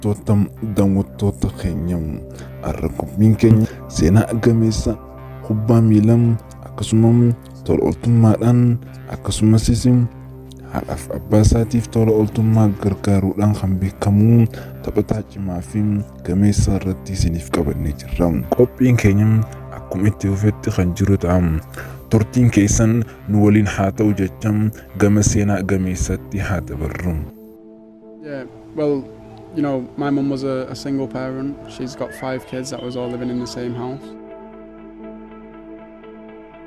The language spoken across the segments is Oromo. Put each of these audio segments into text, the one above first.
Totam daawwattoota keenyaa har'a qophiin keenya seenaa gameessa kubbaa miilaa akkasumas tola ooltummaadhaan akkasumas haadhaaf abbaa isaatiif tola ooltummaa gargaaruudhaan kan beekamu taphataa cimaa fi gameessa irratti isiniif qabannee jirra. Qophiin keenya akkuma itti fufetti kan jiru ta'a. Turtiin keessan nu waliin haa ta'u jecha gama seenaa gameessatti haa dabarru. Yeah, well, you know, my mum was a single parent. She's got 5 kids that was all living in the same house.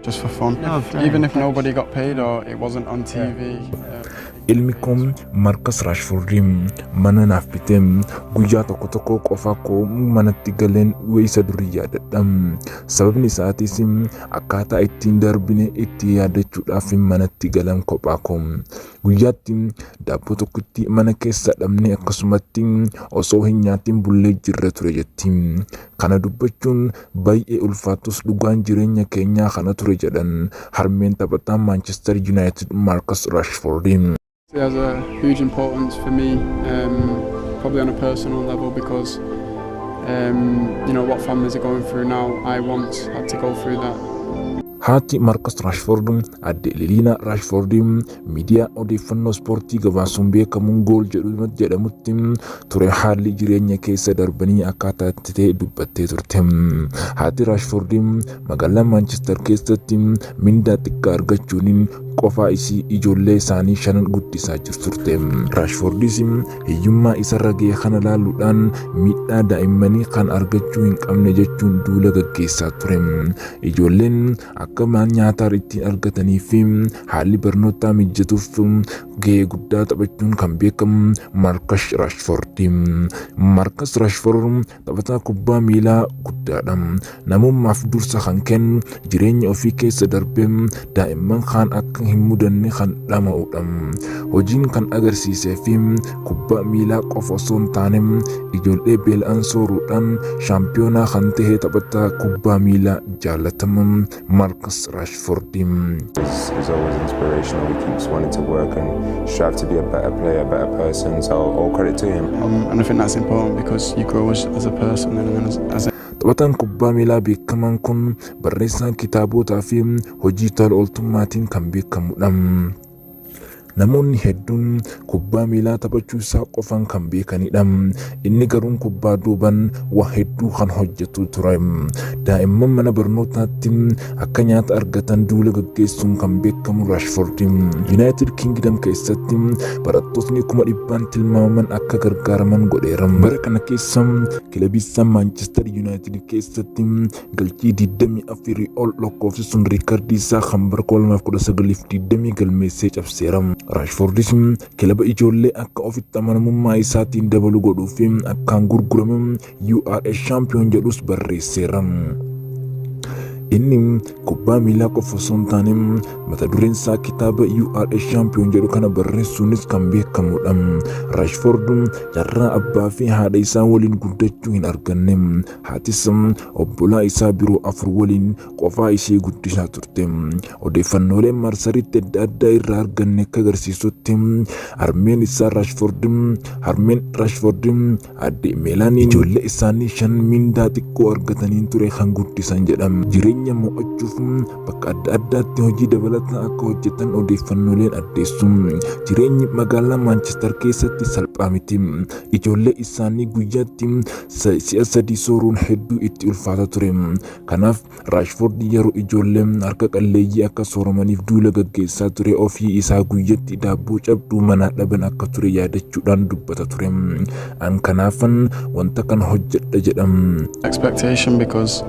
Just for fun. Even if nobody got paid or it wasn't on TV. Ilmi koo Marcus Rashford mana naaf bitee guyyaa tokko qofa koo manatti galeen isa durii yaadadha. Sababni isaatis akkaataa ittiin darbine itti yaadachuudhaaf manatti galan kophaa koo. Guyyaatti daabboo tokkotti mana keessa dhabne akkasumatti osoo hin nyaatin bullee jirra ture jetti. Kana dubbachuun baay'ee ulfaatus dhugaan jireenya keenyaa kana ture jedhan harmeen taphataa Manchester United Marcus Rashford. It has a huge importance for me, probably on a personal level, because you know what families are going through now. I once had to go through that. Haati Marcus Rashford adde Liliina Rashford miidiyaa odeeffannoo ispoortii gabaasuun beekamuun gool jedhamutti ture haalli jireenya keessa darbanii akkaataa itti ta'e dubbattee turte. Haati Rashford magaalaa Manchester keessatti mindaa xiqqaa argachuun qofaa isii ijoollee isaanii 5 guddisaa jirturte. Rashfordis hiyyummaa isarra ga'e kana laaluudhaan miidhaa daa'immanii kan argachuu hin qabne jechuun duula gaggeessaa ture. Ijoolleen akka nyaata ittiin argatanii fi haalli barnootaa mijatuuf gahee guddaa taphachuun kan beekamu Marcus Rashford. Marcus Rashford taphataa kubbaa miilaa guddaadha. Namummaaf dursa kan kennu jireenya ofii keessa darbee daa'imman kaan akka hin mudanne kan dhama'udha. Hojiin kan agarsiisee fi kubbaa miilaa qofa osoo hin taane ijoollee beela'an sooruudhaan shaampiyoonaa kan ta'e taphataa kubbaa miilaa jaallatamaa Marcus Rashford. He's always inspirational. He keeps wanting to work and strive to be a better player, a better person. So all credit to him. And I think that's important because you grow as a person and then as a Taphataan kubbaa miilaa beekamaan kun barreessaan kitaabotaa fi hojii tola ooltummaatiin kan beekamudha. Namoonni hedduun kubbaa miilaa taphachuu isaa qofaan kan beekanidha. Inni garuu kubbaa duubaan waa hedduu kan hojjetu ture. Daa'imman mana barnootaatti akka nyaata argatan duula gaggeessuun kan beekamu Rashford. United Kingdom keessatti barattootni 100,000 tilmaamaman akka gargaaraman godheera. Bara kana keessa kilabiin Manchester United keessatti galchii 24 ol lakkoofsisuun riikardii isaa kan bara 2019 galmeessee cabseera. Rashfordis kilaba ijoollee akka ofitti amanamummaa isaatiin dabalu godhuuf akkaan gurgurame URA Champion jedhus barreesseera. Inni kubbaa miilaa qofa osoo hin taane mata dureen isaa kitaaba URA Champion jedhu kana barreessuunis kan beekamudha. Rashford carraa abbaa fi haadha isaa waliin guddachuu hin arganne. Haatis obbolaa isaa biroo 4 waliin qofaa ishee guddisaa turte. Odeeffannooleen marsariitti adda addaa irraa arganne akka agarsiisutti harmeen Rashford adde Meelaanii ijoollee isaanii 5 mindaa xiqqoo argataniin ture kan guddisan jedhama. Jireenya mo'achuuf bakka adda addaatti hojii dabalataa akka hojjetan odeeffannooleen addeessu. Jireenyi magaalaa Manchester keessatti salphaa miti. Ijoollee isaanii guyyaatti si'a 3 sooruun hedduu itti ulfaata ture. Kanaaf Rashford yeroo ijoollee harka qalleeyyii akka sooromaniif duula gaggeessaa ture ofii isaa guyyaatti daabboo cabduu manaa dhaban akka ture yaadachuudhaan dubbata ture. An kanaafan wanta kana hojjedha jedhama. expectation because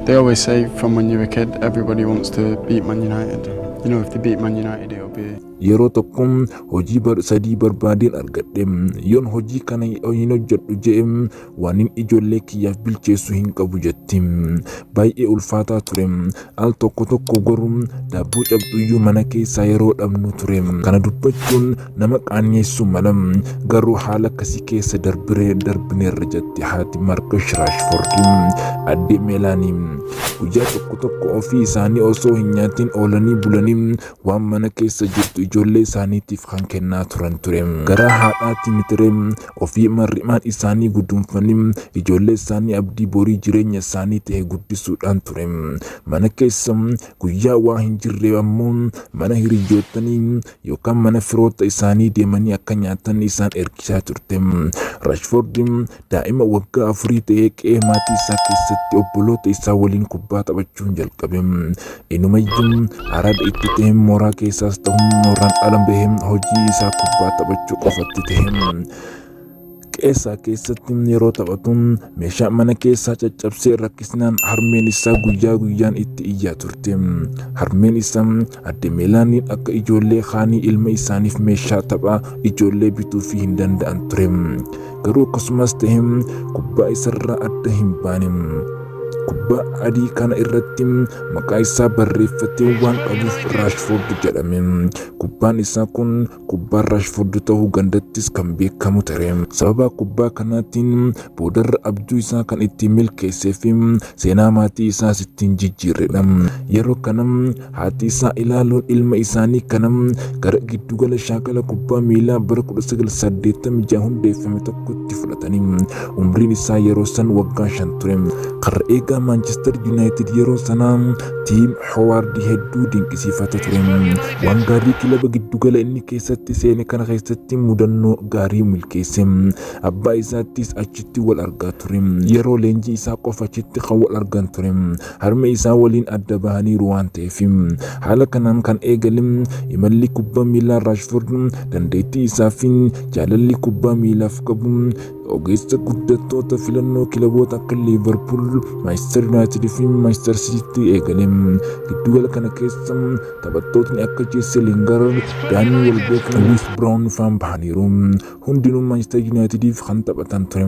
they always say from when you're a kid, everybody wants to beat Man United. You know, if they beat Man United, it'll be... Yeroo tokko hojii sadii barbaadeen argadhe. Yoon hojii kana hin hojjedhu jedhe waan ijoollee kiyyaaf bilcheessu hin qabu jetti. Baay'ee ulfaataa ture. Al tokko garuu daabboo cabduyyuu mana keessaa yeroo dhabnu ture. Kana dubbachuun nama qaanyeessu mala. Garuu haala akkasii keessa darbineerra jetti haati Marcus Rashford. Adde Meelaanii guyyaa tokko ofii isaanii osoo hin nyaatin oolanii bulanii waan mana keessa jirtu ijoollee isaaniitiif kan kennaa turan ture. Garaa haadhaatti mitire ofii marrimaan isaanii guduunfanii ijoollee isaanii abdii borii jireenya isaanii ta'e guddisuudhaan ture. Mana keessa guyyaa waa hin jirre ammoo mana hiriyootanii yookaan mana firoota isaanii deemanii akka nyaatan isaan ergisaa turte. Rashford daa'ima waggaa 4 ta'ee qe'ee maatii isaa keessatti obboloota isaa waliin kubbaa taphachuun jalqabe. Inumayyuu araada itti ta'e mooraa keessaas ta'uun mooraan ala bahee hojii isaa kubbaa taphachuu qofatti ta'e. Qeessaa keessatti yeroo taphatu meeshaa mana keessaa caccabsee rakkisnaan harmeen isaa guyyaa guyyaan itti iyyaa turte. Harmeen isaa adde Meelaaniin akka ijoollee kaanii ilma isaaniif meeshaa taphaa ijoollee bituuf hin danda'an ture. Garuu akkasumas ta'e kubbaa isarraa adda hin baane. Kubbaa adii kana irratti maqaa isaa barreeffatee waan qabuuf Rashford jedhame. Kubbaan isaa kun kubbaa Rashford ta'uu gandattis kan beekamu ture. Sababa kubbaa kanaatiin boodarra abjuu isaa kan ittiin milkeessee fi seenaa maatii isaas ittiin jijjiirredha. Yeroo kana haati isaa ilaaluun ilma isaanii kana gara giddugala shaakala kubbaa miilaa bara 1986 hundeeffame tokkotti fudhatanii. Umriin isaa yeroo san waggaa 5 ture. Karra eegaa Manchester United yeroo sanaa tiim Howard hedduu dinqisiifata ture. Waan gaarii kilaba giddugala inni keessatti seene kana keessatti mudannoo gaarii milkeesse. Abbaa isaattis achitti wal argaa ture. Yeroo leenjii isaa qofa achitti kan wal argan ture. Harmee isaa waliin adda bahaniiru waan ta'eef. Haala kanaan kan eegale imalli kubbaa miilaa Rashford dandeettii isaa fi jaalalli kubbaa miilaaf qabu ogeessa guddattoota filannoo kilaboota akka Liverpool, Manchester United fi Manchester City eegale. Giddugala kana keessa taphattootni akka Jesse Lingard, Danny Welbeck, Lewis Brown faan bahaniiru. Hundinuu Manchester Unitediif kan taphatan ture.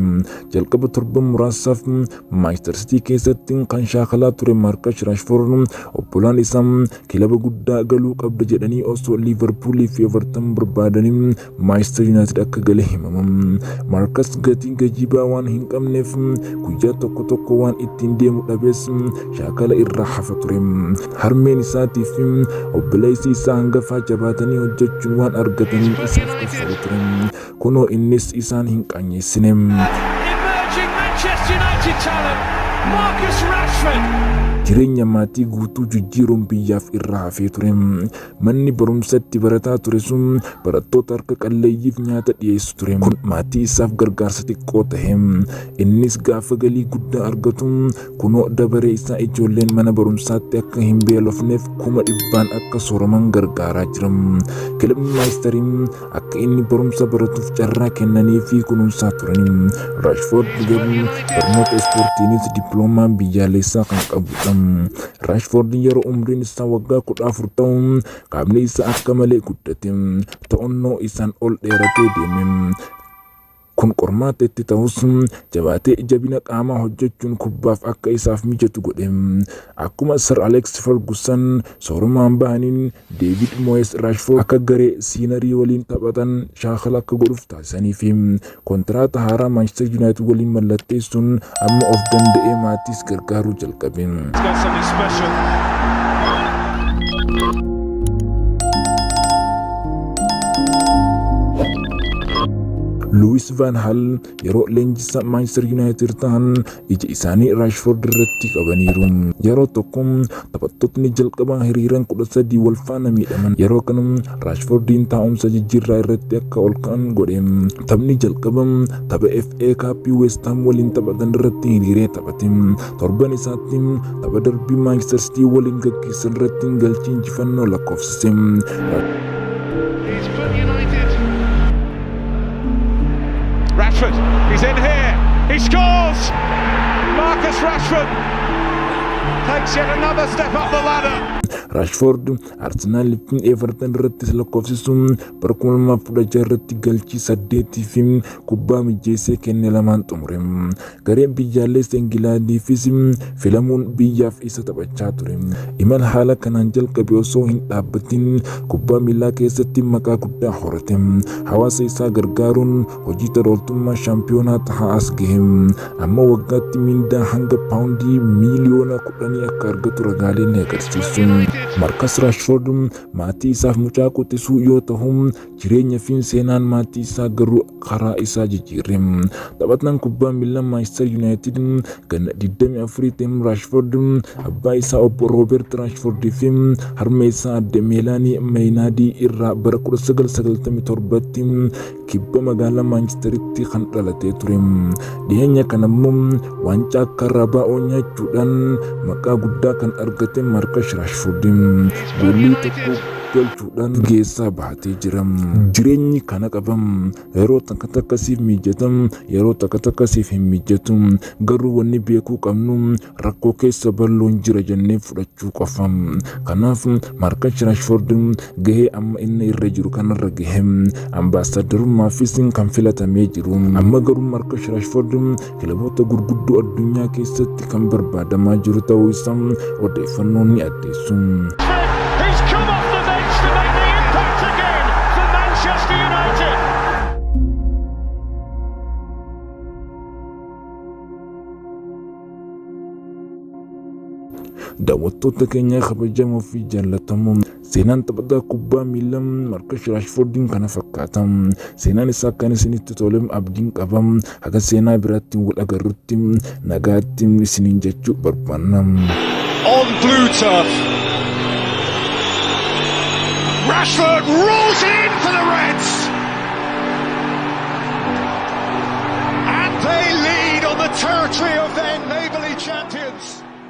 Jalqaba torban muraasaaf Manchester City keessatti kan shaakalaa ture Marcus Rashford obbolaan isaa kilaba guddaa galuu qabda jedhanii osoo Liverpool fi Everton barbaadanii Manchester United akka gale himama. Marcus gatii gajibaa waan hin qabneef guyyaa tokko waan ittiin deemu dhabees shaakala irraa hafa ture. Harmeen isaatii fi obboleessi isaa hangafaa jabaatanii hojjechuun waan argatanii isaaf kaffalu ture. Kunoo innis isaan hin qaanyeessine. Emerging Manchester United talent, Marcus Rashford. Jireenya maatii guutuu jijjiiruun biyyaaf irraa hafee ture. Manni barumsatti barataa ture sun barattoota harka qalleeyyiif nyaata dhiyeessu ture. Kun maatii isaaf gargaarsa xiqqoo ta'e. Innis gaafa galii guddaa argatu kunoo dabaree isaa ijoolleen mana barumsaatti akka hin beelofneef 100,000 akka sooraman gargaaraa jira. Kilabni Manchester akka inni barumsa baratuuf carraa kennanii fi kunuunsaa turan. Rashford garuu barnoota ispoortiinis dippiloomaa biyyaalessaa kan qabudha. Rashford yeroo umriin isaa waggaa 14 ta'u qaamni isaa akka malee guddate. To'annoo isaan ol dheeratee deeme. Kun qormaata itti ta'us jabaatee jabina qaamaa hojjechuun kubbaaf akka isaaf mijatu godhe. Akkuma Sir Alex Ferguson soorumaan bahaniin David Moyes Rashford akka garee siinarii waliin taphatan shaakala akka godhuuf taasisanii fi kontiraata haaraa Manchester United waliin mallatteessuun amma of danda'ee maatiis gargaaruu jalqabe. Louis van Gaal yeroo leenjisaa Manchester United ta'an ija isaanii Rashford irratti qabaniiru. Yeroo tokko taphattootni jalqabaa hiriiran 13 wal faana miidhaman. Yeroo kana Rashfordiin taa'umsa jijjiirraa irratti akka ol ka'an godhe. Taphni jalqaba tapha FA Cup West Ham waliin taphatan irratti hiriiree taphate. Torban isaatti tapha darbii Manchester City waliin gaggeessan irratti galchii injifannoo lakkoofsise. Rashford, he's in here, he scores! Marcus Rashford takes yet another step up the ladder. Rashford Arsenal fi Everton irratti lakkoofsisuun bara 2016 irratti galchii 8 fi kubbaa mijeessee kenne lamaan xumure. Gareen biyyaalessa Ingilaandiifis filamuun biyyaaf isa taphachaa ture. Imala haala kanaan jalqabe osoo hin dhaabbatin kubbaa miilaa keessatti maqaa guddaa horate. Hawaasa isaa gargaaruun hojii tola shaampiyoonaa ta'aa as gahe. Amma waggaatti mindaa hanga paawundii miliyoona kudhanii akka argatu ragaaleen ni agarsiisu. Marcus Rashford maatii isaaf mucaa quxisuu yoo ta'u jireenya fi seenaan maatii isaa garuu karaa isaa jijjiire. Taphataan kubbaa miilaa Manchester United ganna 24 ta'e Rashford abbaa isaa obbo Robert Rashford fi harmee isaa adde Melanie Maynadi irraa bara 1997 kibba magaalaa Manchesteritti kan dhalatee ture. Dhiyeenya kana immoo waancaa Carabao nyaachuudhaan maqaa guddaa kan argate Marcus Rashford goolii tokko galchuudhaan geessaa baatee jira. Jireenyi kana qabam yeroo takkasiif mijatam yeroo takkasiif hin mijatu garuu wanni beekuu qabnu rakkoo keessa balloon jira jennee fudhachuu qofa. Kanaaf Marcus Rashford gahee amma inni irra jiru kanarra gahe ambaasadarummaafis kan filatamee jiru. Amma garuu Marcus Rashford kilaboota gurguddoo addunyaa keessatti kan barbaadamaa jiru ta'uu isaa odeeffannoon ni addeessu. Daawwattoota keenya kabajamoo fi jaallatamoo seenaan taphataa kubbaa miilaa Marcus Rashford kana fakkaata. Seenaan isaa kan isinitti tole abdiin qaba. Haga seenaa biraatti wal agarrutti nagaatti isiniin jechuu barbaanna. On blue turf, Rashford rolls in for the Reds, and they lead on the territory of their neighbourly champions.